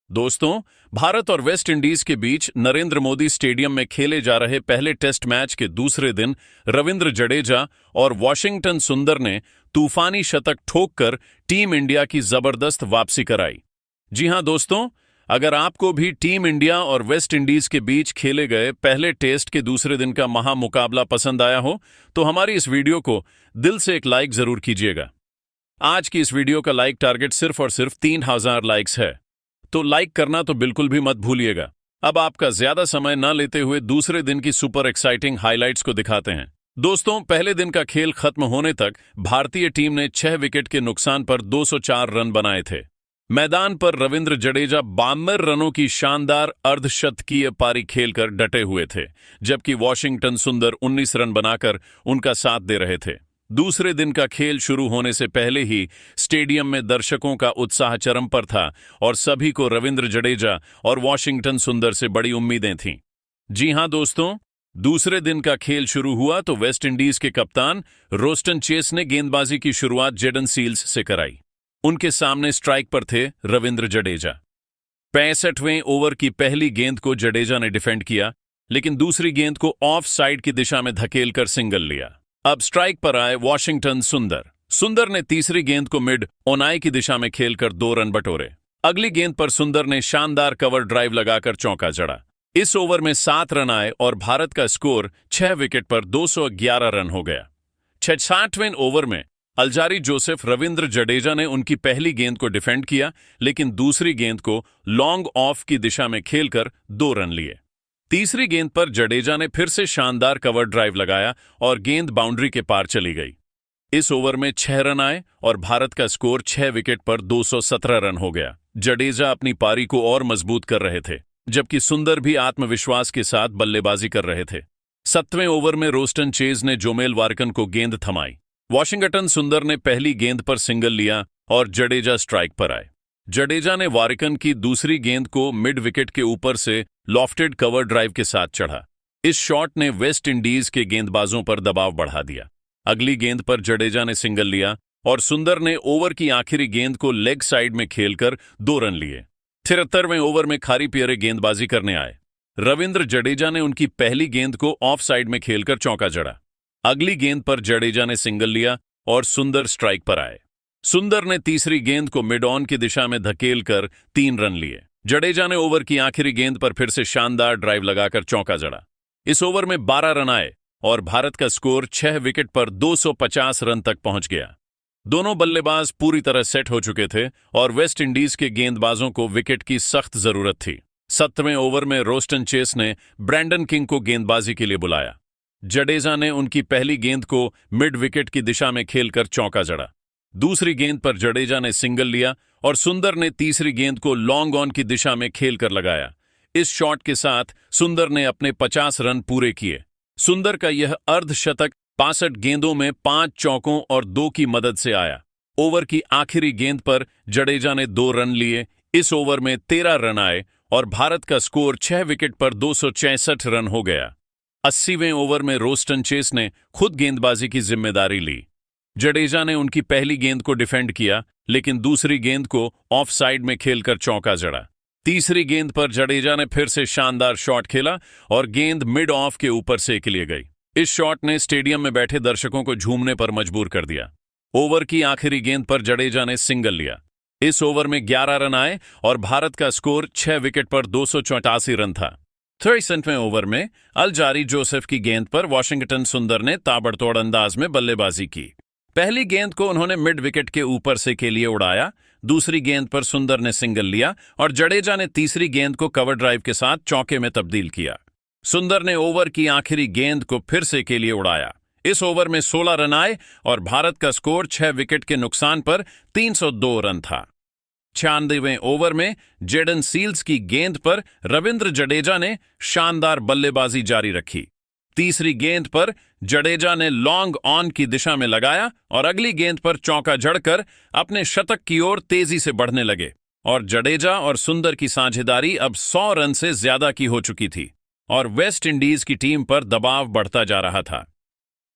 दोस्तों, भारत और West Indies के बीच नरेंद्र मोदी स्टेडियम में खेले जा रहे पहले टेस्ट मैच के दूसरे दिन रविंद्र जडेजा और वॉशिंगटन सुंदर ने तूफानी शतक ठोककर टीम इंडिया की जबरदस्त वापसी कराई। जी हां दोस्तों, अगर आपको भी टीम इंडिया और वेस्ट इंडीज के बीच खेले गए पहले टेस्ट के दूसरे दिन का महामुकाबला पसंद आया हो तो हमारी इस वीडियो को दिल से एक लाइक जरूर कीजिएगा। आज की इस वीडियो का लाइक टारगेट सिर्फ और सिर्फ 3000 लाइक्स है, तो लाइक करना तो बिल्कुल भी मत भूलिएगा। अब आपका ज्यादा समय न लेते हुए दूसरे दिन की सुपर एक्साइटिंग हाइलाइट्स को दिखाते हैं। दोस्तों, पहले दिन का खेल खत्म होने तक भारतीय टीम ने 6 विकेट के नुकसान पर 204 रन बनाए थे। मैदान पर रविंद्र जडेजा 52 रनों की शानदार अर्धशतकीय पारी खेलकर डटे हुए थे, जबकि वॉशिंगटन सुंदर 19 रन बनाकर उनका साथ दे रहे थे। दूसरे दिन का खेल शुरू होने से पहले ही स्टेडियम में दर्शकों का उत्साह चरम पर था और सभी को रविंद्र जडेजा और वॉशिंगटन सुंदर से बड़ी उम्मीदें थीं। जी हां दोस्तों, दूसरे दिन का खेल शुरू हुआ तो वेस्ट इंडीज के कप्तान रोस्टन चेस ने गेंदबाजी की शुरुआत जेडन सील्स से कराई। उनके सामने स्ट्राइक पर थे रविंद्र जडेजा। 65वें ओवर की पहली गेंद को जडेजा ने डिफेंड किया, लेकिन दूसरी गेंद को ऑफ साइड की दिशा में धकेलकर सिंगल लिया। अब स्ट्राइक पर आए वॉशिंगटन सुंदर। सुंदर ने तीसरी गेंद को मिड ओनाई की दिशा में खेलकर 2 रन बटोरे। अगली गेंद पर सुंदर ने शानदार कवर ड्राइव लगाकर चौका जड़ा। इस ओवर में 7 रन आए और भारत का स्कोर 6 विकेट पर 211 रन हो गया। 66वें ओवर में अल्जारी जोसेफ रविंद्र जडेजा ने उनकी पहली गेंद को डिफेंड किया, लेकिन दूसरी गेंद को लॉन्ग ऑफ की दिशा में खेलकर 2 रन लिए। तीसरी गेंद पर जडेजा ने फिर से शानदार कवर ड्राइव लगाया और गेंद बाउंड्री के पार चली गई। इस ओवर में 6 रन आए और भारत का स्कोर 6 विकेट पर 217 रन हो गया। जडेजा अपनी पारी को और मजबूत कर रहे थे, जबकि सुंदर भी आत्मविश्वास के साथ बल्लेबाजी कर रहे थे। 7वें ओवर में रोस्टन चेज ने जोमेल वार्कन को गेंद थमाई। वॉशिंगटन सुंदर ने पहली गेंद पर सिंगल लिया और जडेजा स्ट्राइक पर आए। जडेजा ने वार्कन की दूसरी गेंद को मिड विकेट के ऊपर से लॉफ्टेड कवर ड्राइव के साथ चढ़ा। इस शॉट ने वेस्ट इंडीज के गेंदबाजों पर दबाव बढ़ा दिया। अगली गेंद पर जडेजा ने सिंगल लिया और सुंदर ने ओवर की आखिरी गेंद को लेग साइड में खेलकर 2 रन लिए। 73वें ओवर में खारी पियरे गेंदबाजी करने आए। रविंद्र जडेजा ने उनकी पहली गेंद को ऑफ साइड में खेलकर चौका जड़ा। अगली गेंद पर जडेजा ने सिंगल लिया और सुंदर स्ट्राइक पर आए। सुंदर ने तीसरी गेंद को मिड ऑन की दिशा में धकेलकर 3 रन लिए। जडेजा ने ओवर की आखिरी गेंद पर फिर से शानदार ड्राइव लगाकर चौका जड़ा। इस ओवर में 12 रन आए और भारत का स्कोर 6 विकेट पर 250 रन तक पहुंच गया। दोनों बल्लेबाज पूरी तरह सेट हो चुके थे और वेस्ट इंडीज के गेंदबाजों को विकेट की सख्त जरूरत थी। 7वें ओवर में रोस्टन चेस ने ब्रैंडन किंग को गेंदबाजी के लिए बुलाया। जडेजा ने उनकी पहली गेंद को मिड विकेट की दिशा में खेलकर चौका जड़ा। दूसरी गेंद पर जडेजा ने सिंगल लिया और सुंदर ने तीसरी गेंद को लॉन्ग ऑन की दिशा में खेलकर लगाया। इस शॉट के साथ सुंदर ने अपने 50 रन पूरे किए। सुंदर का यह अर्धशतक 65 गेंदों में 5 चौकों और 2 की मदद से आया। ओवर की आखिरी गेंद पर जडेजा ने 2 रन लिए। इस ओवर में 13 रन आए और भारत का स्कोर 6 विकेट पर 266 रन हो गया। 80वें ओवर में रोस्टन चेस ने खुद गेंदबाजी की जिम्मेदारी ली। जडेजा ने उनकी पहली गेंद को डिफेंड किया, लेकिन दूसरी गेंद को ऑफ साइड में खेलकर चौका जड़ा। तीसरी गेंद पर जडेजा ने फिर से शानदार शॉट खेला और गेंद मिड ऑफ के ऊपर से लिए गई। इस शॉट ने स्टेडियम में बैठे दर्शकों को झूमने पर मजबूर कर दिया। ओवर की आखिरी गेंद पर जडेजा ने सिंगल लिया। इस ओवर में 11 रन आए और भारत का स्कोर 6 विकेट पर 284 रन था। 63वें ओवर में अल्जारी जोसेफ की गेंद पर वॉशिंगटन सुंदर ने ताबड़तोड़ अंदाज में बल्लेबाजी की। पहली गेंद को उन्होंने मिड विकेट के ऊपर से के लिए उड़ाया। दूसरी गेंद पर सुंदर ने सिंगल लिया और जडेजा ने तीसरी गेंद को कवर ड्राइव के साथ चौके में तब्दील किया। सुंदर ने ओवर की आखिरी गेंद को फिर से के लिए उड़ाया। इस ओवर में 16 रन आए और भारत का स्कोर 6 विकेट के नुकसान पर 302 रन था। 96वें ओवर में जेडन सील्स की गेंद पर रविंद्र जडेजा ने शानदार बल्लेबाजी जारी रखी। तीसरी गेंद पर जडेजा ने लॉन्ग ऑन की दिशा में लगाया और अगली गेंद पर चौका जड़कर अपने शतक की ओर तेजी से बढ़ने लगे और जडेजा और सुंदर की साझेदारी अब 100 रन से ज्यादा की हो चुकी थी और वेस्ट इंडीज की टीम पर दबाव बढ़ता जा रहा था।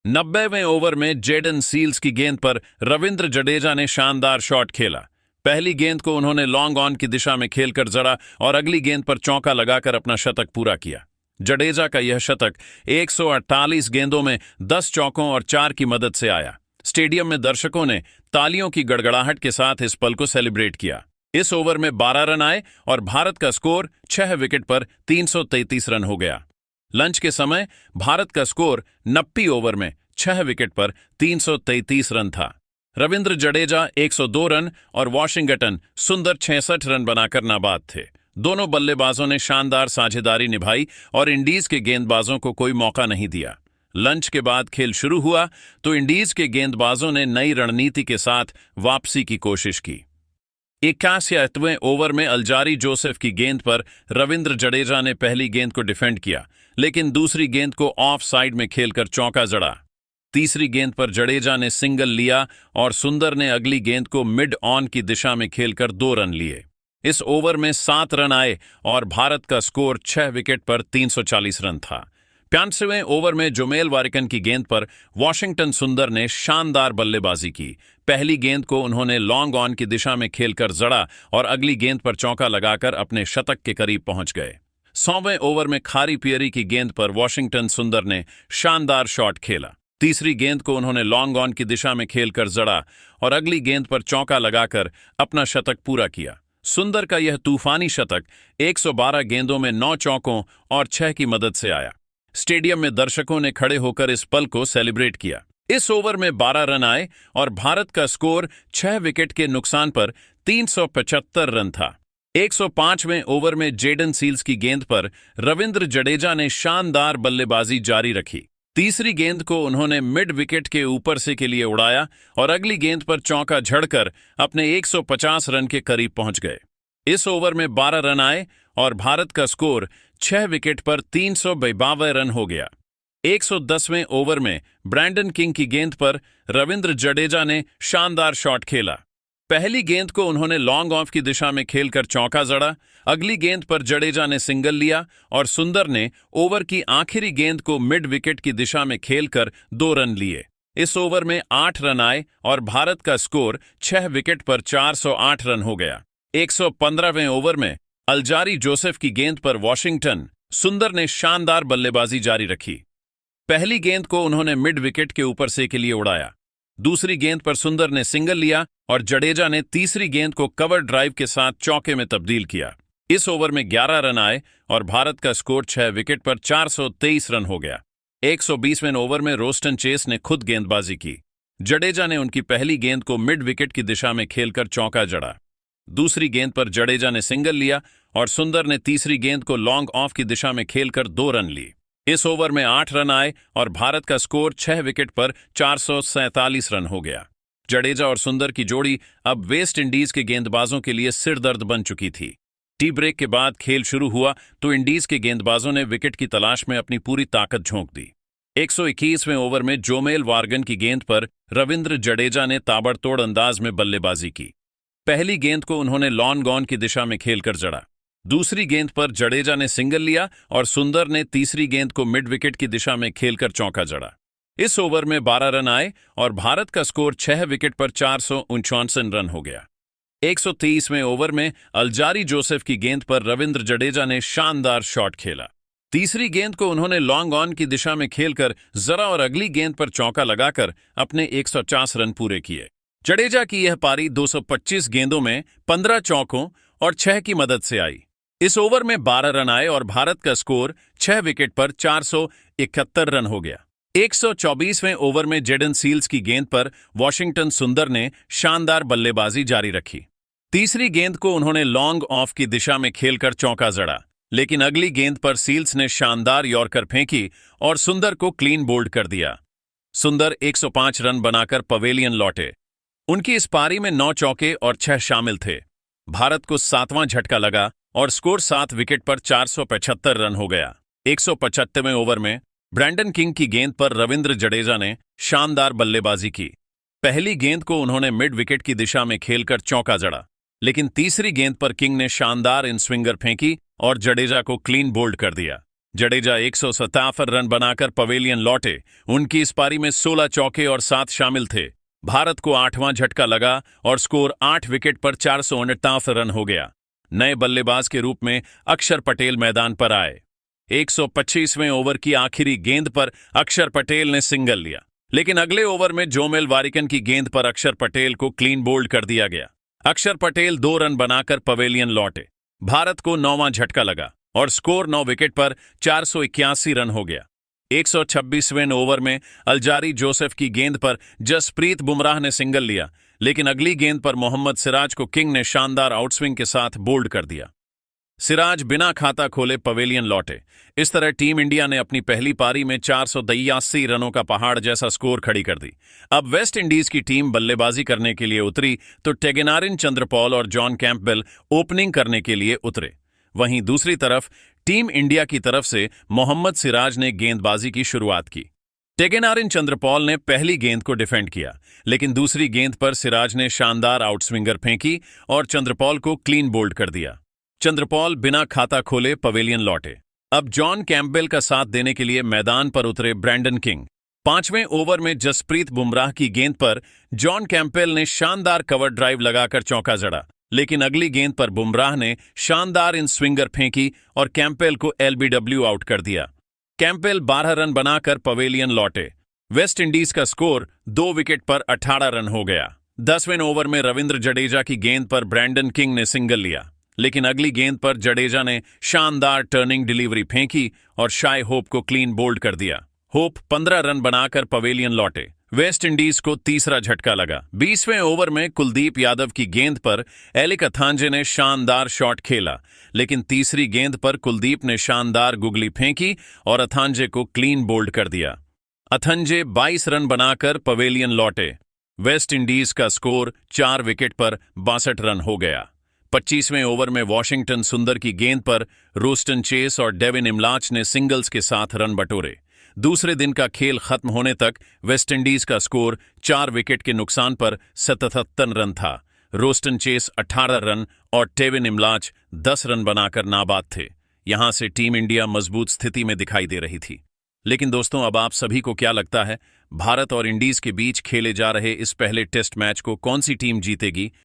90वें ओवर में जेडन सील्स की गेंद पर रविंद्र जडेजा ने शानदार शॉट खेला। पहली गेंद को उन्होंने लॉन्ग ऑन की दिशा में खेलकर जड़ा और अगली गेंद पर चौका लगाकर अपना शतक पूरा किया। जडेजा का यह शतक 148 गेंदों में 10 चौकों और 4 की मदद से आया। स्टेडियम में दर्शकों ने तालियों की गड़गड़ाहट के साथ इस पल को सेलिब्रेट किया। इस ओवर में 12 रन आए और भारत का स्कोर 6 विकेट पर 333 रन हो गया। लंच के समय भारत का स्कोर 90 ओवर में 6 विकेट पर 333 रन था। रविंद्र जडेजा 102 रन और वॉशिंगटन सुंदर 66 रन बनाकर नाबाद थे। दोनों बल्लेबाजों ने शानदार साझेदारी निभाई और इंडीज के गेंदबाजों को कोई मौका नहीं दिया। लंच के बाद खेल शुरू हुआ तो इंडीज के गेंदबाजों ने नई रणनीति के साथ वापसी की कोशिश की। 81वें ओवर में अल्जारी जोसेफ की गेंद पर रविंद्र जडेजा ने पहली गेंद को डिफेंड किया, लेकिन दूसरी गेंद को ऑफ साइड में खेलकर चौका जड़ा। तीसरी गेंद पर जडेजा ने सिंगल लिया और सुंदर ने अगली गेंद को मिड ऑन की दिशा में खेलकर 2 रन लिए। इस ओवर में 7 रन आए और भारत का स्कोर 6 विकेट पर 340 रन था। 85वें ओवर में जोमेल वारिकन की गेंद पर वॉशिंगटन सुंदर ने शानदार बल्लेबाजी की। पहली गेंद को उन्होंने लॉन्ग ऑन की दिशा में खेलकर जड़ा और अगली गेंद पर चौका लगाकर अपने शतक के करीब पहुंच गए। 100वें ओवर में खारी पियरी की गेंद पर वॉशिंगटन सुंदर ने शानदार शॉट खेला। तीसरी गेंद को उन्होंने लॉन्ग ऑन की दिशा में खेलकर जड़ा और अगली गेंद पर चौका लगाकर अपना शतक पूरा किया। सुंदर का यह तूफानी शतक 112 गेंदों में 9 चौकों और 6 की मदद से आया। स्टेडियम में दर्शकों ने खड़े होकर इस पल को सेलिब्रेट किया। इस ओवर में 12 रन आए और भारत का स्कोर 6 विकेट के नुकसान पर 375 रन था। 105वें ओवर में जेडन सील्स की गेंद पर रविंद्र जडेजा ने शानदार बल्लेबाजी जारी रखी। तीसरी गेंद को उन्होंने मिड विकेट के ऊपर से के लिए उड़ाया और अगली गेंद पर चौका झड़कर अपने 150 रन के करीब पहुंच गए। इस ओवर में 12 रन आए और भारत का स्कोर 6 विकेट पर 352 रन हो गया। 110वें ओवर में ब्रैंडन किंग की गेंद पर रविंद्र जडेजा ने शानदार शॉट खेला। पहली गेंद को उन्होंने लॉन्ग ऑफ की दिशा में खेलकर चौका जड़ा, अगली गेंद पर जडेजा ने सिंगल लिया और सुंदर ने ओवर की आखिरी गेंद को मिड विकेट की दिशा में खेलकर 2 रन लिए। इस ओवर में 8 रन आए और भारत का स्कोर 6 विकेट पर 408 रन हो गया। 115वें ओवर में अल्जारी जोसेफ की गेंद पर वॉशिंगटन सुंदर ने शानदार बल्लेबाजी जारी रखी। पहली गेंद को उन्होंने मिड विकेट के ऊपर से के लिए उड़ाया, दूसरी गेंद पर सुंदर ने सिंगल लिया और जडेजा ने तीसरी गेंद को कवर ड्राइव के साथ चौके में तब्दील किया। इस ओवर में 11 रन आए और भारत का स्कोर 6 विकेट पर 423 रन हो गया। 120वें ओवर में रोस्टन चेस ने खुद गेंदबाजी की। जडेजा ने उनकी पहली गेंद को मिड विकेट की दिशा में खेलकर चौका जड़ा, दूसरी गेंद पर जडेजा ने सिंगल लिया और सुंदर ने तीसरी गेंद को लॉन्ग ऑफ की दिशा में खेलकर 2 रन लिए। इस ओवर में 8 रन आए और भारत का स्कोर 6 विकेट पर 447 रन हो गया। जडेजा और सुंदर की जोड़ी अब वेस्ट इंडीज के गेंदबाजों के लिए सिरदर्द बन चुकी थी। टी ब्रेक के बाद खेल शुरू हुआ तो इंडीज के गेंदबाजों ने विकेट की तलाश में अपनी पूरी ताकत झोंक दी। 121वें ओवर में जोमेल वार्गन की गेंद पर रविंद्र जडेजा ने ताबड़तोड़ अंदाज में बल्लेबाजी की। पहली गेंद को उन्होंने लॉन्ग ऑन की दिशा में खेलकर जड़ा, दूसरी गेंद पर जडेजा ने सिंगल लिया और सुंदर ने तीसरी गेंद को मिड विकेट की दिशा में खेलकर चौका जड़ा। इस ओवर में 12 रन आए और भारत का स्कोर 6 विकेट पर 449 रन हो गया। 123वें ओवर में अल्जारी जोसेफ की गेंद पर रविंद्र जडेजा ने शानदार शॉट खेला। तीसरी गेंद को उन्होंने लॉन्ग ऑन की दिशा में खेलकर जरा और अगली गेंद पर चौका लगाकर अपने 150 रन पूरे किए। जडेजा की यह पारी 225 गेंदों में 15 चौकों और 6 की मदद से आई। इस ओवर में 12 रन आए और भारत का स्कोर 6 विकेट पर 471 रन हो गया। 124वें ओवर में जेडन सील्स की गेंद पर वॉशिंगटन सुंदर ने शानदार बल्लेबाजी जारी रखी। तीसरी गेंद को उन्होंने लॉन्ग ऑफ की दिशा में खेलकर चौका जड़ा, लेकिन अगली गेंद पर सील्स ने शानदार यॉर्कर फेंकी और सुंदर को क्लीन बोल्ड कर दिया। सुंदर 105 रन बनाकर पवेलियन लौटे। उनकी इस पारी में 9 चौके और 6 शामिल थे। भारत को 7वां झटका लगा और स्कोर 7 विकेट पर 475 रन हो गया। 175वें ओवर में ब्रैंडन किंग की गेंद पर रविंद्र जडेजा ने शानदार बल्लेबाजी की। पहली गेंद को उन्होंने मिड विकेट की दिशा में खेलकर चौका जड़ा, लेकिन तीसरी गेंद पर किंग ने शानदार इन स्विंगर फेंकी और जडेजा को क्लीन बोल्ड कर दिया। जडेजा 157 रन बनाकर पवेलियन लौटे। उनकी इस पारी में 16 चौके और 7 शामिल थे। भारत को 8वां झटका लगा और स्कोर 8 विकेट पर 449 रन हो गया। नए बल्लेबाज के रूप में अक्षर पटेल मैदान पर आए। 125वें ओवर की आखिरी गेंद पर अक्षर पटेल ने सिंगल लिया, लेकिन अगले ओवर में जोमेल वारिकन की गेंद पर अक्षर पटेल को क्लीन बोल्ड कर दिया गया। अक्षर पटेल 2 रन बनाकर पवेलियन लौटे। भारत को 9वां झटका लगा और स्कोर 9 विकेट पर 481 रन हो गया। 126वें ओवर में अलजारी जोसेफ की गेंद पर जसप्रीत बुमराह ने सिंगल लिया, लेकिन अगली गेंद पर मोहम्मद सिराज को किंग ने शानदार आउटस्विंग के साथ बोल्ड कर दिया। सिराज बिना खाता खोले पवेलियन लौटे। इस तरह टीम इंडिया ने अपनी पहली पारी में 482 रनों का पहाड़ जैसा स्कोर खड़ी कर दी। अब वेस्ट इंडीज की टीम बल्लेबाजी करने के लिए उतरी तो टेगेनारिन चंद्रपॉल और जॉन कैंपबेल ओपनिंग करने के लिए उतरे। वहीं दूसरी तरफ टीम इंडिया की तरफ से मोहम्मद सिराज ने गेंदबाजी की शुरुआत की। टेगेनारिन चंद्रपॉल ने पहली गेंद को डिफेंड किया, लेकिन दूसरी गेंद पर सिराज ने शानदार आउटस्विंगर फेंकी और चंद्रपॉल को क्लीन बोल्ड कर दिया। चंद्रपॉल बिना खाता खोले पवेलियन लौटे। अब जॉन कैंपबेल का साथ देने के लिए मैदान पर उतरे ब्रैंडन किंग। 5वें ओवर में जसप्रीत बुमराह की गेंद पर जॉन कैंपबेल ने शानदार कवर ड्राइव लगाकर चौका जड़ा, लेकिन अगली गेंद पर बुमराह ने शानदार इन स्विंगर फेंकी और कैंपबेल को एलबीडब्ल्यू आउट कर दिया। कैंपबेल 12 रन बनाकर पवेलियन लौटे। वेस्ट इंडीज का स्कोर 2 विकेट पर 18 रन हो गया। 10वें ओवर में रविंद्र जडेजा की गेंद पर ब्रैंडन किंग ने सिंगल लिया, लेकिन अगली गेंद पर जडेजा ने शानदार टर्निंग डिलीवरी फेंकी और शाय होप को क्लीन बोल्ड कर दिया। होप 15 रन बनाकर पवेलियन लौटे। वेस्ट इंडीज को तीसरा झटका लगा। 20वें ओवर में कुलदीप यादव की गेंद पर एलिक अथांजे ने शानदार शॉट खेला, लेकिन तीसरी गेंद पर कुलदीप ने शानदार गुगली फेंकी और अथांजे को क्लीन बोल्ड कर दिया। अथांजे 22 रन बनाकर पवेलियन लौटे। वेस्ट इंडीज का स्कोर 4 विकेट पर 62 रन हो गया। 25वें ओवर में वॉशिंगटन सुंदर की गेंद पर रोस्टन चेस और डेविन इमलाच ने सिंगल्स के साथ रन बटोरे। दूसरे दिन का खेल खत्म होने तक वेस्टइंडीज का स्कोर 4 विकेट के नुकसान पर 77 रन था। रोस्टन चेस 18 रन और डेविन इमलाच 10 रन बनाकर नाबाद थे। यहां से टीम इंडिया मजबूत स्थिति में दिखाई दे रही थी। लेकिन दोस्तों, अब आप सभी को क्या लगता है, भारत और इंडीज के बीच खेले जा रहे इस पहले टेस्ट मैच को कौन सी टीम जीतेगी?